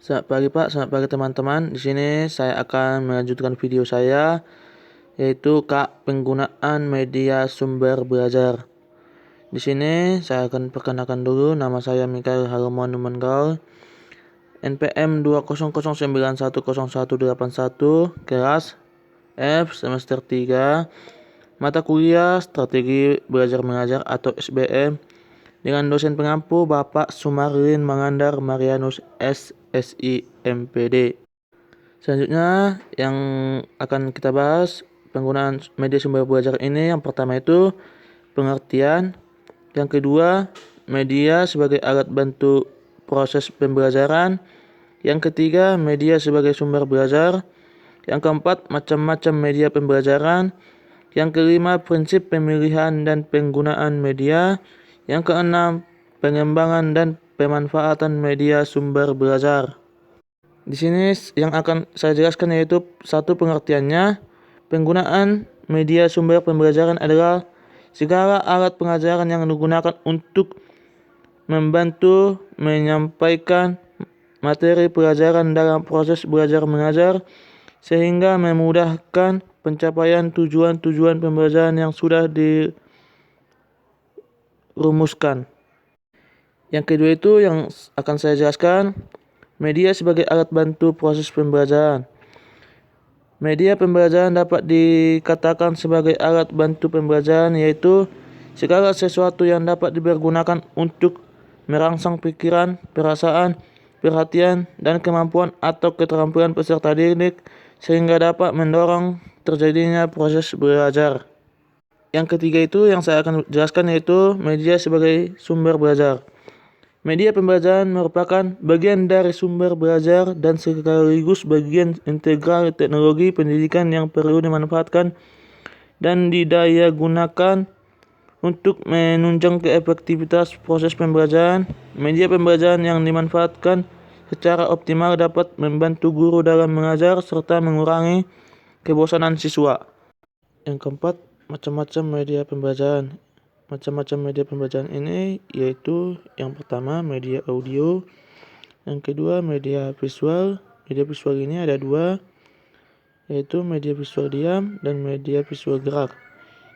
Selamat pagi Pak, selamat pagi teman-teman. Di sini saya akan melanjutkan video saya yaitu penggunaan media sumber belajar. Di sini saya akan perkenalkan dulu, nama saya Mikael Harumon Numenggal, NPM 200910181, kelas F semester 3, mata kuliah Strategi Belajar Mengajar atau SBM, dengan dosen pengampu Bapak Sumarlin Mangandar Marianus SSI MPD. Selanjutnya yang akan kita bahas penggunaan media sumber belajar ini, yang pertama itu pengertian, yang kedua media sebagai alat bantu proses pembelajaran, yang ketiga media sebagai sumber belajar, yang keempat macam-macam media pembelajaran, yang kelima prinsip pemilihan dan penggunaan media, yang keenam pengembangan dan pemanfaatan media sumber belajar. Di sini yang akan saya jelaskan yaitu satu, pengertiannya. Penggunaan media sumber pembelajaran adalah segala alat pengajaran yang digunakan untuk membantu menyampaikan materi pelajaran dalam proses belajar mengajar sehingga memudahkan pencapaian tujuan-tujuan pembelajaran yang sudah dirumuskan. Yang kedua itu yang akan saya jelaskan, media sebagai alat bantu proses pembelajaran. Media pembelajaran dapat dikatakan sebagai alat bantu pembelajaran, yaitu segala sesuatu yang dapat dipergunakan untuk merangsang pikiran, perasaan, perhatian, dan kemampuan atau keterampilan peserta didik sehingga dapat mendorong terjadinya proses belajar. Yang ketiga itu yang saya akan jelaskan yaitu media sebagai sumber belajar. Media pembelajaran merupakan bagian dari sumber belajar dan sekaligus bagian integral teknologi pendidikan yang perlu dimanfaatkan dan didaya gunakan untuk menunjang keefektivitas proses pembelajaran. Media pembelajaran yang dimanfaatkan secara optimal dapat membantu guru dalam mengajar serta mengurangi kebosanan siswa. Yang keempat, macam-macam media pembelajaran. Macam-macam media pembelajaran ini yaitu yang pertama media audio, yang kedua media visual. Media visual ini ada dua, yaitu media visual diam dan media visual gerak.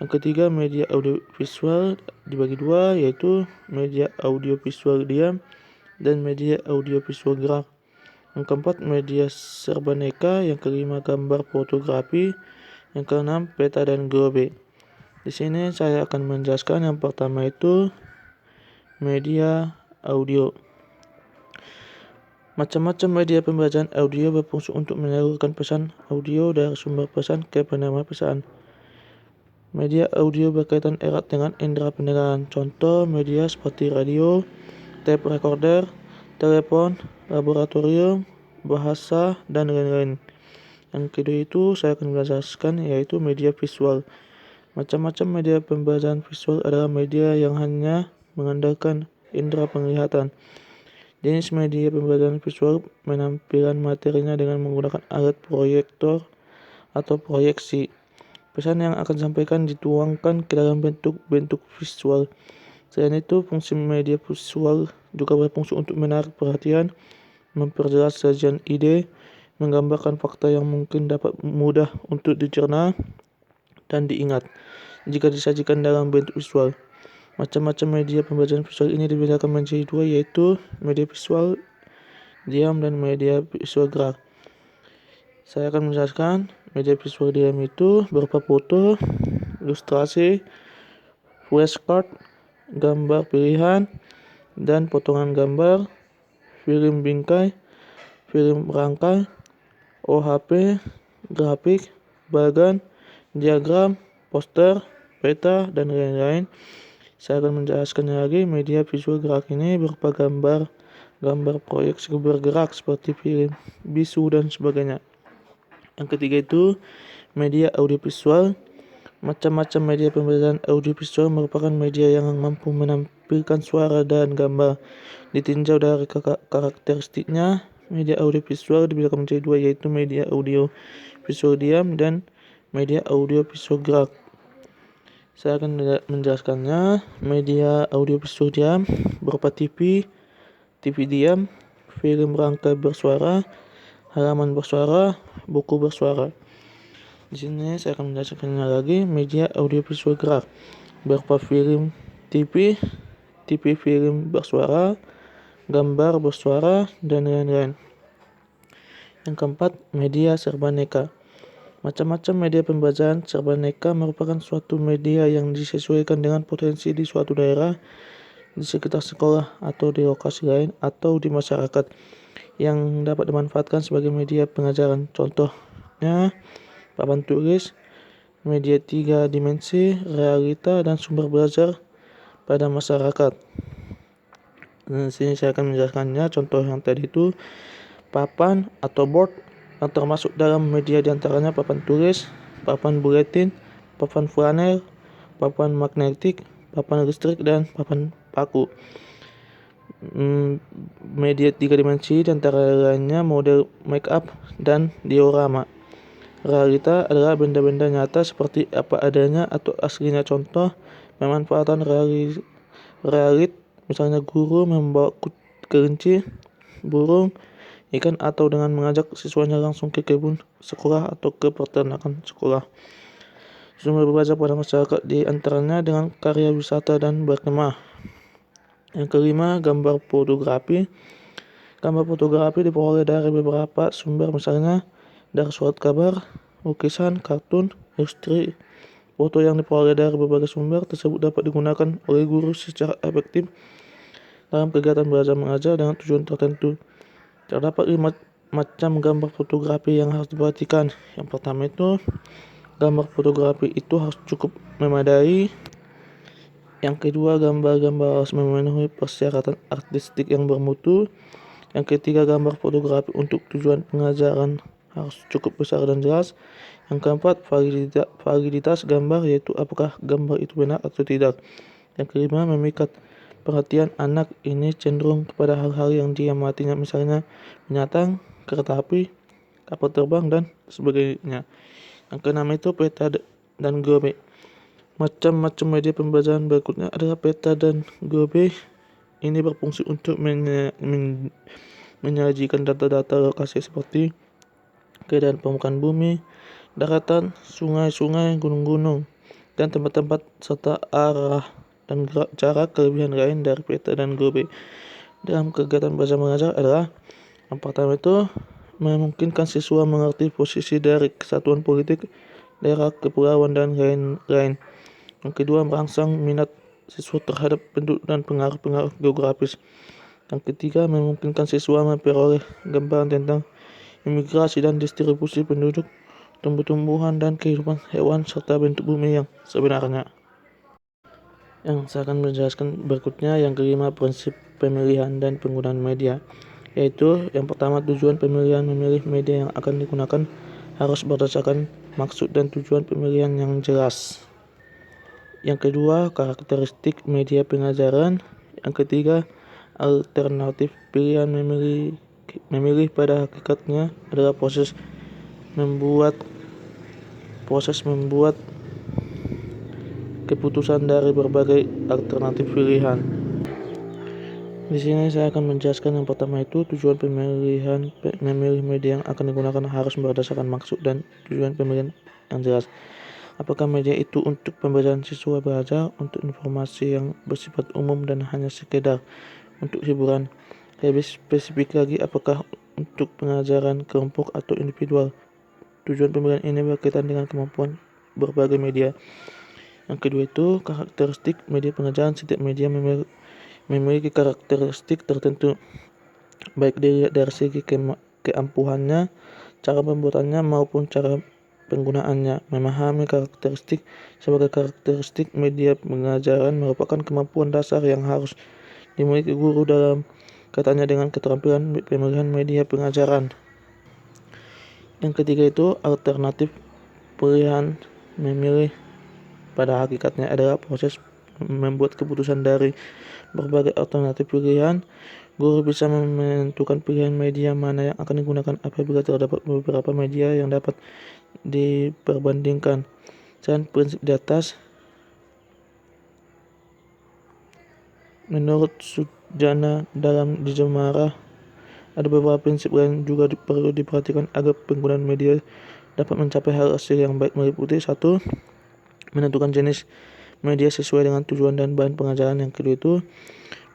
Yang ketiga media audio visual dibagi dua, yaitu media audio visual diam dan media audio visual gerak. Yang keempat media serbaneka, yang kelima gambar fotografi, yang keenam peta dan globe. Di sini saya akan menjelaskan yang pertama itu media audio. Macam-macam media pembelajaran audio berfungsi untuk menyalurkan pesan audio dari sumber pesan ke penerima pesan. Media audio berkaitan erat dengan indera pendengaran. Contoh media seperti radio, tape recorder, telepon, laboratorium, bahasa, dan lain-lain. Yang kedua itu saya akan menjelaskan yaitu media visual. Macam-macam media pembelajaran visual adalah media yang hanya mengandalkan indera penglihatan. Jenis media pembelajaran visual penampilan materinya dengan menggunakan alat proyektor atau proyeksi. Pesan yang akan disampaikan dituangkan ke dalam bentuk-bentuk visual. Selain itu, fungsi media visual juga berfungsi untuk menarik perhatian, memperjelas sajian ide, menggambarkan fakta yang mungkin dapat mudah untuk dicerna dan diingat jika disajikan dalam bentuk visual. Macam-macam media pembelajaran visual ini dibedakan menjadi dua, yaitu media visual diam dan media visual gerak. Saya akan menjelaskan media visual diam itu berupa foto, ilustrasi, flashcard, gambar pilihan, dan potongan gambar, film bingkai, film rangkai, OHP, grafik, bagan, diagram, poster, peta, dan lain-lain. Saya akan menjelaskan lagi media visual gerak ini berupa gambar proyeksi bergerak seperti film, bisu, dan sebagainya. Yang ketiga itu media audiovisual. Macam-macam media pembelajaran audiovisual merupakan media yang mampu menampilkan suara dan gambar. Ditinjau dari karakteristiknya, media audiovisual dibedakan menjadi dua, yaitu media audio visual diam dan media audio visual gerak. Saya akan menjelaskannya. Media audio visual diam berupa TV diam, film rangkai bersuara, halaman bersuara, buku bersuara. Di sini saya akan menjelaskannya lagi. Media audiovisual gerak berupa film TV, TV film bersuara, gambar bersuara, dan lain-lain. Yang keempat, media serbaneka. Macam-macam media pembelajaran serbaneka merupakan suatu media yang disesuaikan dengan potensi di suatu daerah, di sekitar sekolah, atau di lokasi lain, atau di masyarakat, yang dapat dimanfaatkan sebagai media pengajaran. Contohnya, papan tulis, media 3 dimensi, realita, dan sumber belajar pada masyarakat. Di sini saya akan menjelaskannya. Contoh yang tadi itu papan atau board yang termasuk dalam media diantaranya papan tulis, papan buletin, papan flanel, papan magnetik, papan listrik, dan papan paku. Media 3 dimensi diantara lainnya model make up dan diorama. Realita adalah benda-benda nyata seperti apa adanya atau aslinya. Contoh pemanfaatan realit, misalnya guru membawa kelinci, burung, ikan, atau dengan mengajak siswanya langsung ke kebun sekolah atau ke peternakan sekolah. Sumber belajar pada masyarakat di antaranya dengan karya wisata dan berkemah. Yang kelima, gambar fotografi. Gambar fotografi diperoleh dari beberapa sumber, misalnya dari surat kabar, lukisan, kartun, illustri. Foto yang diperoleh dari berbagai sumber tersebut dapat digunakan oleh guru secara efektif dalam kegiatan belajar mengajar dengan tujuan tertentu. Terdapat 5 macam gambar fotografi yang harus diperhatikan. Yang pertama itu, gambar fotografi itu harus cukup memadai. Yang kedua, gambar-gambar harus memenuhi persyaratan artistik yang bermutu. Yang ketiga, gambar fotografi untuk tujuan pengajaran harus cukup besar dan jelas. Yang keempat, validitas gambar, yaitu apakah gambar itu benar atau tidak. Yang kelima, memikat perhatian anak. Ini cenderung kepada hal-hal yang diamatinya, misalnya binatang, kereta api, kapal terbang, dan sebagainya. Yang keenam itu peta dan GOB. Macam-macam media pembelajaran berikutnya adalah peta dan GOB. Ini berfungsi untuk menyajikan data-data lokasi seperti keadaan permukaan bumi, daratan, sungai-sungai, gunung-gunung, dan tempat-tempat serta arah dan cara kelebihan lain dari peta dan GOB dalam kegiatan belajar mengajar adalah: yang pertama itu memungkinkan siswa mengerti posisi dari kesatuan politik, daerah, kepulauan, dan lain-lain. Yang kedua, merangsang minat siswa terhadap penduduk dan pengaruh-pengaruh geografis. Yang ketiga, memungkinkan siswa memperoleh gambaran tentang imigrasi dan distribusi penduduk, tumbuh-tumbuhan, dan kehidupan hewan serta bentuk bumi yang sebenarnya. Yang saya akan menjelaskan berikutnya, yang kelima, prinsip pemilihan dan penggunaan media, yaitu yang pertama, tujuan pemilihan. Memilih media yang akan digunakan harus berdasarkan maksud dan tujuan pemilihan yang jelas. Yang kedua, karakteristik media pengajaran. Yang ketiga, alternatif pilihan. Memilih pada hakikatnya adalah proses membuat keputusan dari berbagai alternatif pilihan. Di sini saya akan menjelaskan yang pertama itu tujuan pemilihan. Memilih media yang akan digunakan harus berdasarkan maksud dan tujuan pemilihan yang jelas. Apakah media itu untuk pembelajaran siswa belajar, untuk informasi yang bersifat umum, dan hanya sekedar untuk hiburan? Lebih spesifik lagi, apakah untuk pengajaran kelompok atau individual? Tujuan pemilihan ini berkaitan dengan kemampuan berbagai media. Yang kedua itu karakteristik media pengajaran. Setiap media memiliki karakteristik tertentu, baik dari segi keampuhannya, cara pembuatannya, maupun cara penggunaannya. Memahami karakteristik sebagai karakteristik media pengajaran merupakan kemampuan dasar yang harus dimiliki guru dalam kaitannya dengan keterampilan pemilihan media pengajaran. Yang ketiga itu alternatif pilihan. Memilih pada hakikatnya adalah proses membuat keputusan dari berbagai alternatif pilihan. Guru bisa menentukan pilihan media mana yang akan digunakan apabila terdapat beberapa media yang dapat diperbandingkan. Selain prinsip di atas, menurut Sujana dalam Dijemara Ada beberapa prinsip yang juga perlu diperhatikan agar penggunaan media dapat mencapai hasil yang baik, meliputi 1. Menentukan jenis media sesuai dengan tujuan dan bahan pengajaran. Yang kedua itu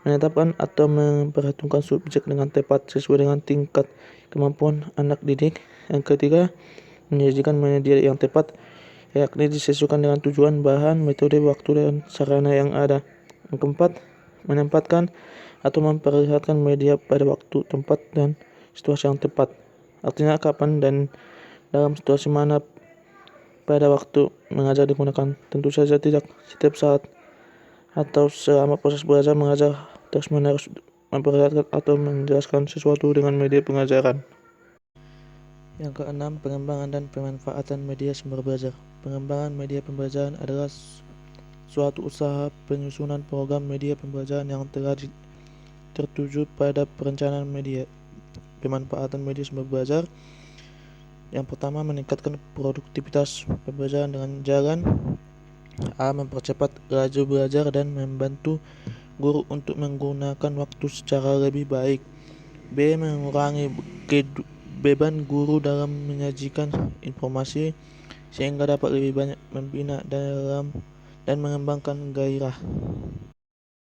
menetapkan atau memperhitungkan subjek dengan tepat sesuai dengan tingkat kemampuan anak didik. Yang ketiga, menyajikan media yang tepat, yakni disesuaikan dengan tujuan, bahan, metode, waktu, dan sarana yang ada. Yang keempat, menempatkan atau memperlihatkan media pada waktu, tempat, dan situasi yang tepat. Artinya kapan dan dalam situasi mana pada waktu mengajar digunakan. Tentu saja tidak setiap saat atau selama proses belajar mengajar terus-menerus memperlihatkan atau menjelaskan sesuatu dengan media pengajaran. Yang keenam, pengembangan dan pemanfaatan media sumber belajar. Pengembangan media pembelajaran adalah suatu usaha penyusunan program media pembelajaran yang telah tertuju pada perencanaan media. Pemanfaatan media sumber belajar. Yang pertama, meningkatkan produktivitas pembelajaran dengan jalan A. Mempercepat laju belajar dan membantu guru untuk menggunakan waktu secara lebih baik. B. Mengurangi beban guru dalam menyajikan informasi sehingga dapat lebih banyak membina dan mengembangkan gairah.